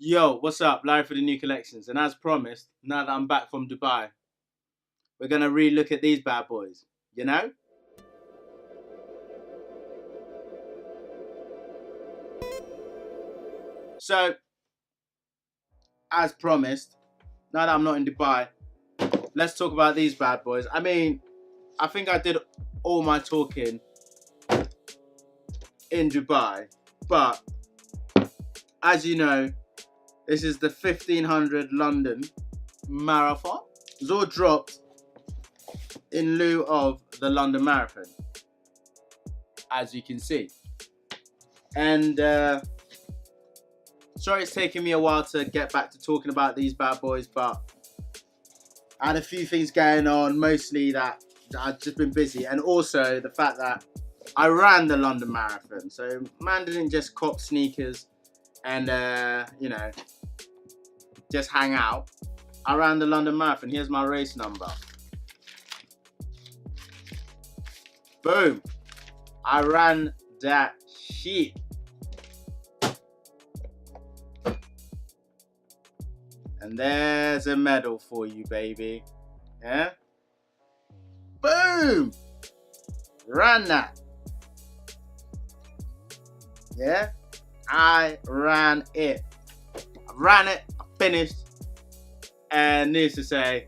Yo, what's up? Larry for the new collections. And as promised, now that I'm back from Dubai, we're gonna re-look at these bad boys. You know? So, as promised, now that I'm not in Dubai, let's talk about these bad boys. I mean, I think I did all my talking in Dubai, but as you know, this is the 1500 London Marathon. It was all dropped in lieu of the London Marathon, as you can see. And sorry it's taken me a while to get back to talking about these bad boys, but I had a few things going on, mostly that I've just been busy, and also the fact that I ran the London Marathon. So man didn't just cop sneakers and just hang out. I ran the London Marathon. Here's my race number. Boom. I ran that shit. And there's a medal for you, baby. Yeah? Boom! Ran that. Yeah? I ran it. I ran it, I finished, and needless to say,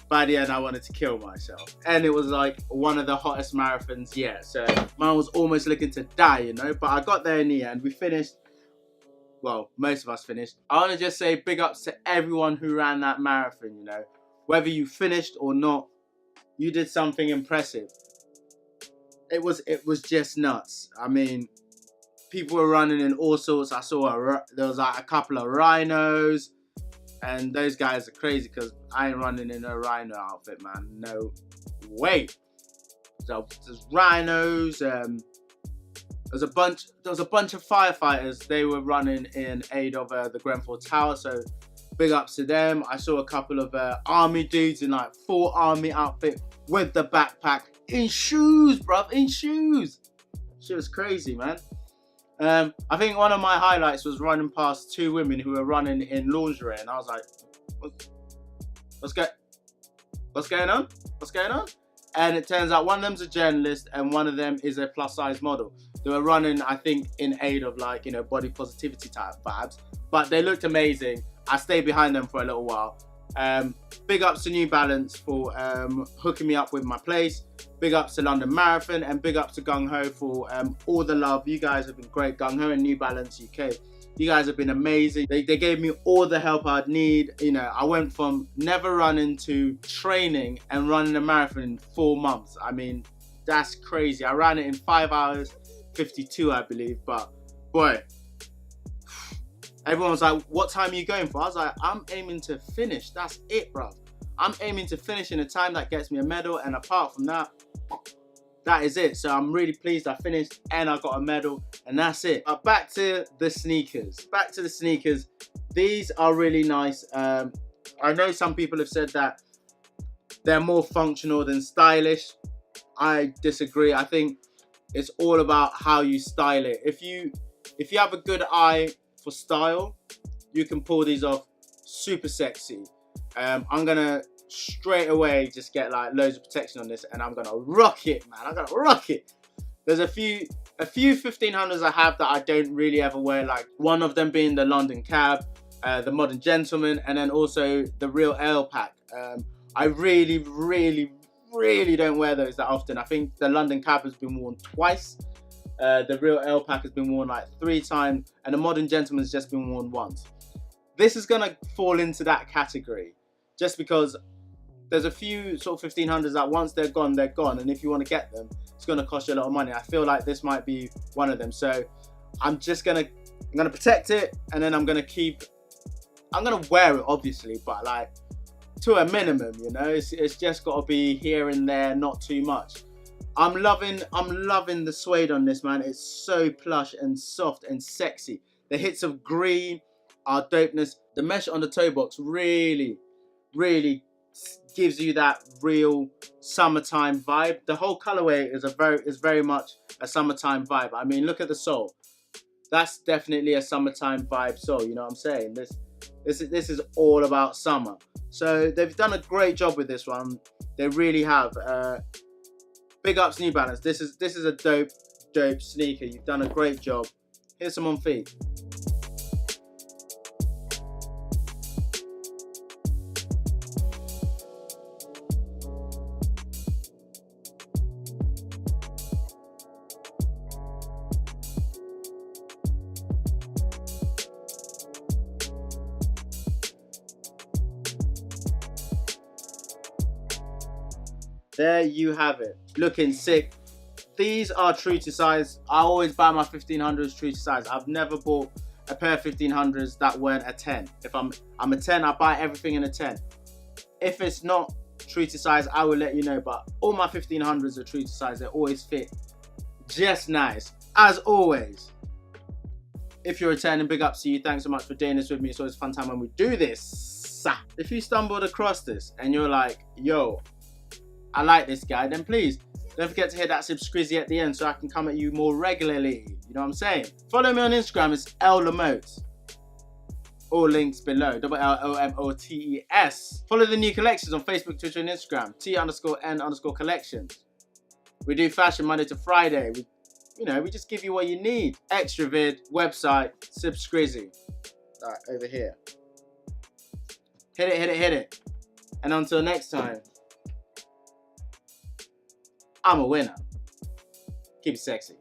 by the end I wanted to kill myself. And it was like one of the hottest marathons yet. So mine was almost looking to die, you know, but I got there in the end. We finished. Well, most of us finished. I want to just say big ups to everyone who ran that marathon, you know. Whether you finished or not, you did something impressive. It was just nuts. I mean, people were running in all sorts. I saw there was like a couple of rhinos, and those guys are crazy because I ain't running in a rhino outfit, man. No way. So there's rhinos. There was a bunch of firefighters. They were running in aid of the Grenfell Tower, so big ups to them. I saw a couple of army dudes in like full army outfit with the backpack, in shoes, bruv, in shoes. Shit was crazy, man. I think one of my highlights was running past two women who were running in lingerie, and I was like, what's going on? What's going on? And it turns out one of them's a journalist and one of them is a plus size model. They were running, I think, in aid of like, you know, body positivity type vibes, but they looked amazing. I stayed behind them for a little while. Big ups to New Balance for hooking me up with my place. Big ups to London Marathon, and big ups to Gung Ho for all the love. You guys have been great. Gung Ho and New Balance UK. You guys have been amazing. They gave me all the help I'd need. You know, I went from never running to training and running a marathon in 4 months. I mean, that's crazy. I ran it in 5 hours, 52, I believe. But boy, everyone was like, what time are you going for? I was like, I'm aiming to finish. That's it, bro. I'm aiming to finish in a time that gets me a medal. And apart from that, that is it. So I'm really pleased I finished and I got a medal, and that's it. But back to the sneakers. Back to the sneakers. These are really nice. I know some people have said that they're more functional than stylish. I disagree. I think it's all about how you style it. If you have a good eye for style, you can pull these off super sexy. I'm gonna straight away just get like loads of protection on this, and I'm gonna rock it, man. I'm gonna rock it. There's a few 1500s I have that I don't really ever wear, like one of them being the London Cab, the Modern Gentleman, and then also the Real Ale Pack. I really don't wear those that often. I think the London Cab has been worn twice. The Real Ale Pack has been worn like 3 times, and the Modern Gentleman has just been worn once. This is gonna fall into that category, just because there's a few sort of 1500s that once they're gone, and if you want to get them, it's gonna cost you a lot of money. I feel like this might be one of them. So I'm gonna protect it, and then I'm gonna wear it obviously, but like to a minimum, you know. It's just got to be here and there, not too much. I'm loving the suede on this, man. It's so plush and soft and sexy. The hits of green are dopeness. The mesh on the toe box really gives you that real summertime vibe. The whole colorway is very much a summertime vibe. I mean, look at the sole. That's definitely a summertime vibe sole, you know what I'm saying? This is all about summer. So they've done a great job with this one. They really have. Big ups New Balance. This is a dope sneaker. You've done a great job. Here's some on feet. There you have it. Looking sick. These are true to size. I always buy my 1500s true to size. I've never bought a pair of 1500s that weren't a 10. If I'm a 10, I buy everything in a 10. If it's not true to size, I will let you know. But all my 1500s are true to size. They always fit just nice. As always, if you're returning, big ups to you. Thanks so much for doing this with me. It's always a fun time when we do this. If you stumbled across this and you're like, yo, I like this guy, then please don't forget to hit that subscribe at the end so I can come at you more regularly. You know what I'm saying? Follow me on Instagram. It's Llomotes. All links below. LLOMOTES. Follow the new collections on Facebook, Twitter, and Instagram. T_N_collections. We do fashion Monday to Friday. We just give you what you need. Extra vid, website, subscribe. Alright, over here. Hit it. And until next time, I'm a winner. Keep it sexy.